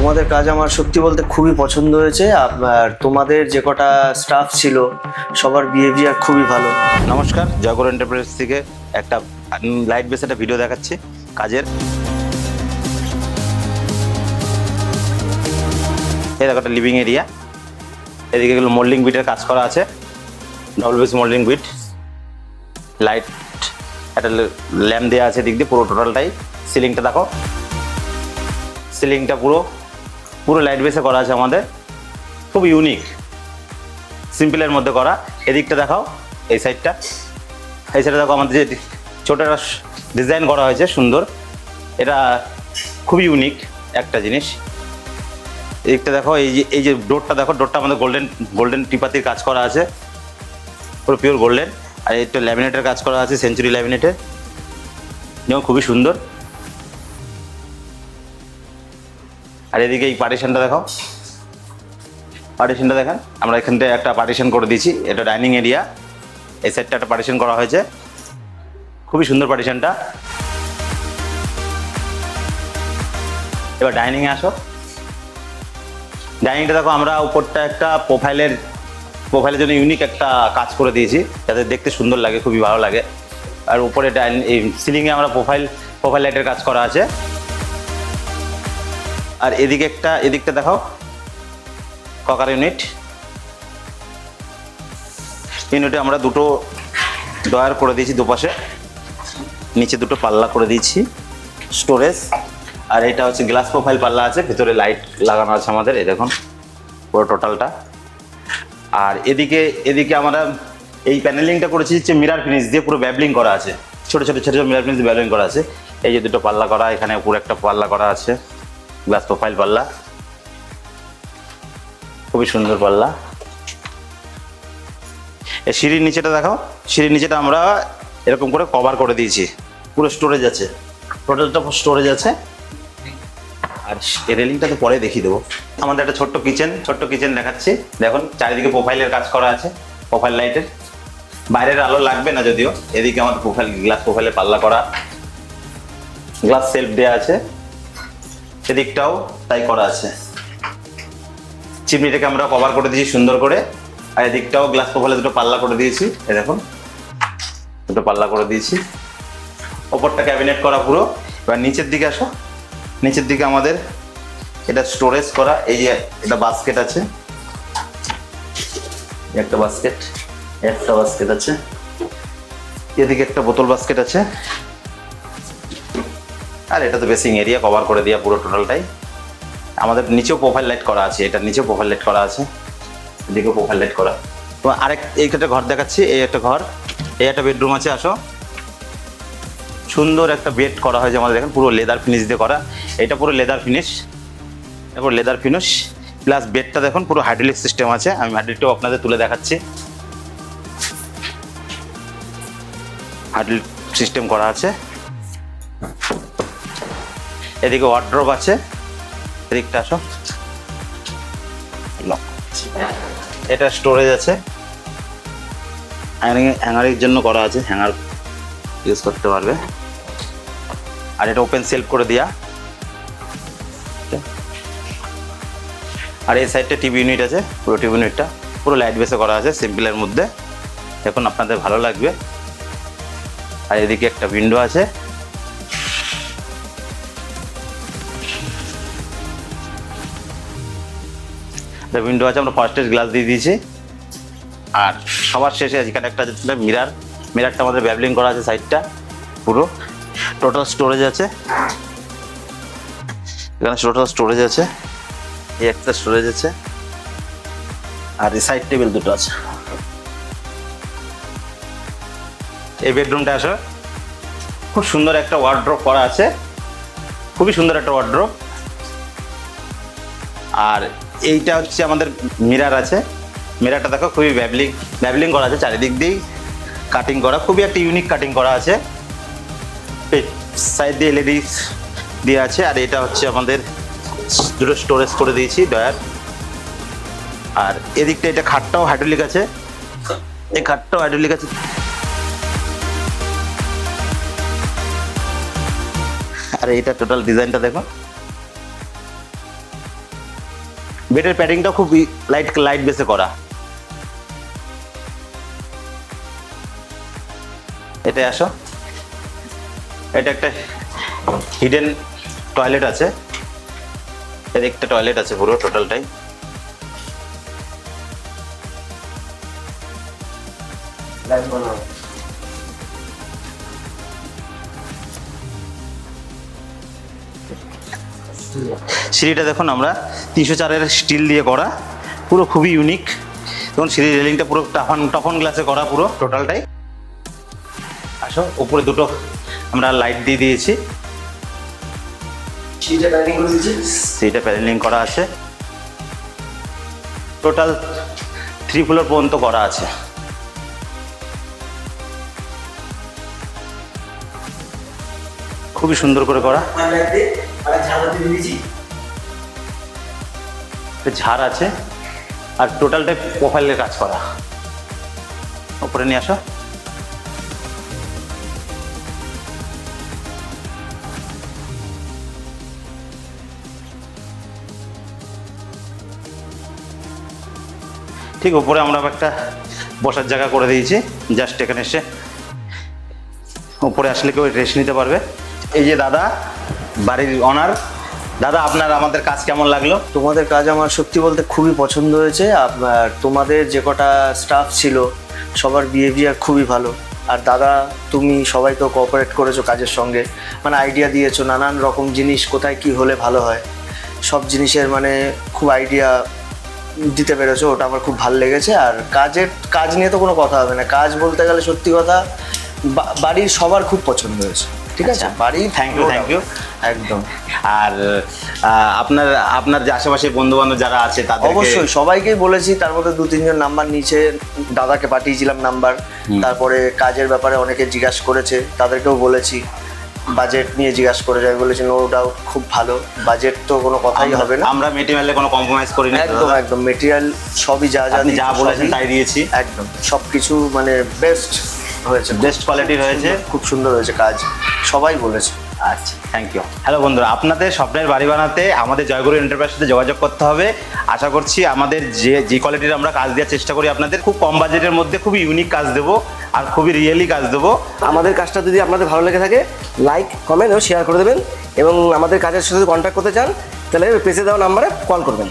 তোমাদের কাজ আমার সত্যি বলতে খুবই পছন্দ হয়েছে। আর তোমাদের যে কটা স্টাফ ছিল সবার বিহেভিয়ার খুবই ভালো। নমস্কার, জয়গড় এন্টারপ্রাইজ থেকে একটা লাইট বেস একটা ভিডিও দেখাচ্ছি কাজের। এই দেখো একটা লিভিং এরিয়া, এদিকে এগুলো মোল্ডিং বিটের কাজ করা আছে, double base moulding bit, light একটা ল্যাম্প দেওয়া আছে দিক দিয়ে পুরো টোটালটাই। সিলিংটা দেখো, সিলিংটা পুরো পুরো লাইট বেসে করা আছে আমাদের, খুব ইউনিক সিম্পলের মধ্যে করা। এদিকটা দেখাও, এই সাইডটা, এই সাইডে দেখো আমাদের যে ছোটো একটা ডিজাইন করা হয়েছে সুন্দর, এটা খুবই ইউনিক একটা জিনিস। এদিকটা দেখো, এই যে ডোরটা দেখো, ডোরটা আমাদের গোল্ডেন টিপাতির কাজ করা আছে, পুরো পিওর গোল্ডেন। আর একটা ল্যামিনেটের কাজ করা আছে, সেঞ্চুরি ল্যামিনেটের, যেমন খুবই সুন্দর। আর এদিকে এই পার্টিশনটা দেখো, পার্টিশনটা দেখেন, আমরা এখানটায় একটা পার্টিশন করে দিয়েছি, এটা ডাইনিং এরিয়া, এই সাইডটা একটা পার্টিশন করা হয়েছে, খুবই সুন্দর পার্টিশনটা। এবার ডাইনিংয়ে আসো, ডাইনিংটা দেখো আমরা উপরটা একটা প্রোফাইলের জন্য ইউনিক একটা কাজ করে দিয়েছি, যাতে দেখতে সুন্দর লাগে, খুবই ভালো লাগে। আর উপরে এই সিলিংয়ে আমরা প্রোফাইল লাইটের কাজ করা আছে। আর এদিকটা দেখাও, ককার ইউনিটে আমরা দুটো ডয়ার করে দিয়েছি দুপাশে, নিচে দুটো পাল্লা করে দিয়েছি স্টোরেজ। আর এটা হচ্ছে গ্লাস প্রোফাইল পাল্লা আছে, ভেতরে লাইট লাগানো আছে আমাদের, এই দেখুন পুরো টোটালটা। আর এদিকে আমরা এই প্যানেলিংটা করেছি হচ্ছে মিরার ফিনিশ দিয়ে, পুরো ব্যাবলিং করা আছে, ছোট মিরার ফিনিশ দিয়ে ব্যাবলিং করা আছে। এই যে দুটো পাল্লা করা, এখানে পুরো একটা পাল্লা করা আছে, গ্লাস প্রোফাইল পাল্লা, খুবই সুন্দর পাল্লা। এই সিঁড়ির নিচেটা দেখো, সিঁড়ির নিচেটা আমরা এরকম করে কভার করে দিয়েছি, পুরো স্টোরেজ আছে, টোটালটা স্টোরেজ আছে। আর এই রেলিংটা তো পরে দেখিয়ে দেবো। আমাদের একটা ছোট্ট কিচেন দেখাচ্ছি, দেখুন চারিদিকে প্রোফাইলের কাজ করা আছে, প্রোফাইল লাইটের, বাইরের আলো লাগবে না যদিও। এদিকে আমাদের গ্লাস প্রোফাইলের পাল্লা করা, গ্লাস সেলফ দেওয়া আছে, এদিকটাও তাই করা আছে। চিমনিটাকে আমরা কভার করে দিয়েছি সুন্দর করে। আর এদিকটাও গ্লাস প্রোফাইলে দুটো পাল্লা করে দিয়েছি, এই দেখুন দুটো পাল্লা করে দিয়েছি। ওপরটা ক্যাবিনেট করা পুরো। এবার নিচের দিকে আসো, নিচের দিকে আমাদের এটা স্টোরেজ করা, এই যে এটা বাস্কেট আছে, একটা বাস্কেট আছে, এদিকে একটা বোতল বাস্কেট আছে। আর এটা তো বেসিং এরিয়া কভার করে দেওয়া পুরো টোটালটাই। আমাদের নিচেও প্রোফাইল লাইট করা আছে, এটার নিচেও প্রোফাইল লাইট করা আছে, এদিকেও প্রোফাইল লাইট করা। তো এইটা ঘর দেখাচ্ছি, এই একটা ঘর, এই একটা বেডরুম আছে। আসো, সুন্দর একটা বেড করা হয়েছে আমাদের, দেখেন পুরো লেদার ফিনিশ দিয়ে করা, এটা পুরো লেদার ফিনিশ, তারপর লেদার ফিনিশ প্লাস বেডটা দেখুন পুরো হাইড্রোলিক সিস্টেম আছে। আমি হাইড্রোলিকটাও আপনাদের তুলে দেখাচ্ছি, হাইড্রোলিক সিস্টেম করা আছে। এদিকে ওয়ার্ড্রোব আছে, এদিকটা আসো, এটা স্টোরেজ আছে, হ্যাঙ্গারের জন্য করা আছে, হ্যাঙ্গার ইউজ করতে পারবে। আর এটা ওপেন সেলফ করে দেয়া। আর এই সাইডটা টিভি ইউনিট আছে, পুরো টিভি ইউনিটটা পুরো লাইট বেসে করা আছে, সিম্পলের মধ্যে, এখন আপনাদের ভালো লাগবে। আর এদিকে একটা উইন্ডো আছে, উইন্ডো আছে, আমরা ফার্স্ট স্টেজ গ্লাস দিয়ে দিয়েছি। আর সবার শেষে এখানে একটা মিরারটা আমাদের ব্যাবলিং করা আছে, সাইডটা পুরো টোটাল স্টোরেজ আছে, এখানে টোটাল স্টোরেজ আছে, এই একটা স্টোরেজ আছে। আর এই সাইড টেবিল দুটো আছে। এই বেডরুমটা আসো, খুব সুন্দর একটা ওয়ার্ড্রোব করা আছে, খুবই সুন্দর একটা ওয়ার্ড্রোব। আর এইটা হচ্ছে আমাদের মিরার আছে, মিরারটা দেখো খুবই ব্যাবলিং করা আছে, চারিদিক দিয়েই কাটিং করা, খুবই একটা ইউনিক কাটিং করা আছে। সাইড দিয়ে এলইডি দিয়ে আছে। আর এটা হচ্ছে আমাদের দুটো স্টোরেজ করে দিয়েছি ডয়ার। আর এদিকটা এটা খাটটাও হাইড্রোলিক আছে, এই খাটটাও হাইড্রোলিক আছে। আর এইটা টোটাল ডিজাইনটা দেখো, বেডের প্যাডিংটাও খুব লাইট বেসে করা। এটাই আসো, এটা একটা হিডেন টয়লেট আছে, একটা টয়লেট আছে পুরো টোটালটাই। সিঁড়িটা দেখুন আমরা 304-এর স্টিল দিয়ে করা, পুরো খুবই ইউনিক। দেখুন সিঁড়ির রেলিংটা পুরো টফন গ্লাসে করা পুরো টোটালটাই। আসো, উপরে দুটো আমরা লাইট দিয়ে দিয়েছি, সিঁড়িটা প্যানেলিং করা আছে, টোটাল 3 ফ্লোর পর্যন্ত করা আছে। খুবই সুন্দর করে করা, ঝাড় আছে আর টোটালটাই প্রোফাইলের কাজ করা। উপরে নিয়ে আসো, ঠিক উপরে আমরা একটা বসার জায়গা করে দিয়েছি, জাস্ট এখানে এসে উপরে আসলে কেউ রেস্ট নিতে পারবে। এই যে দাদা বাড়ির অনার, দাদা আপনার আমাদের কাজ কেমন লাগলো? তোমাদের কাজ আমার সত্যি বলতে খুবই পছন্দ হয়েছে। আর তোমাদের যে কটা স্টাফ ছিল সবার বিহেভিয়ার খুবই ভালো। আর দাদা তুমি সবাই তো কোঅপারেট করেছো কাজের সঙ্গে, মানে আইডিয়া দিয়েছো নানান রকম জিনিস, কোথায় কি হলে ভালো হয় সব জিনিসের মানে খুব আইডিয়া দিতে পেরেছো, ওটা আমার খুব ভালো লেগেছে। আর কাজ নিয়ে তো কোনো কথা হবে না, কাজ বলতে গেলে সত্যি কথা বাড়ির সবার খুব পছন্দ হয়েছে। ঠিক আছে, বাড়ি থ্যাংক ইউ একদম। আর আপনার যে আশেপাশে বন্ধু বান্ধব যারা আছে তাদের অবশ্যই সবাইকেই বলেছি, তার মধ্যে 2-3 জন নাম্বার নিচে দাদাকে পাঠিয়েছিলাম নাম্বার। তারপরে কাজের ব্যাপারে অনেকে জিজ্ঞাসা করেছে, তাদেরকেও বলেছি। বাজেট নিয়ে জিজ্ঞাসা করেছে, আমি বলেছি নো ডাউট খুব ভালো, বাজেট তো কোনো কথাই হবে না। আমরা মেটেরিয়ালে কোনো কম্প্রোমাইজ করি না, একদম মেটেরিয়াল সবই যা বলেছেন তাই দিয়েছি, একদম সবকিছু মানে বেস্ট হয়েছে, বেস্ট কোয়ালিটির হয়েছে, খুব সুন্দর হয়েছে কাজ, সবাই বলেছে। আচ্ছা, থ্যাংক ইউ। হ্যালো বন্ধুরা, আপনাদের স্বপ্নের বাড়ি বানাতে আমাদের জয়গুরু এন্টারপ্রাইজের সাথে যোগাযোগ করতে হবে। আশা করছি আমাদের যে কোয়ালিটির আমরা কাজ দেওয়ার চেষ্টা করি আপনাদের, খুব কম বাজেটের মধ্যে খুবই ইউনিক কাজ দেবো আর খুবই রিয়েলি কাজ দেবো। আমাদের কাজটা যদি আপনাদের ভালো লেগে থাকে লাইক, কমেন্ট ও শেয়ার করে দেবেন, এবং আমাদের কাজের সাথে কন্ট্যাক্ট করতে চান তাহলে পেজে দেওয়া নাম্বারে কল করবেন।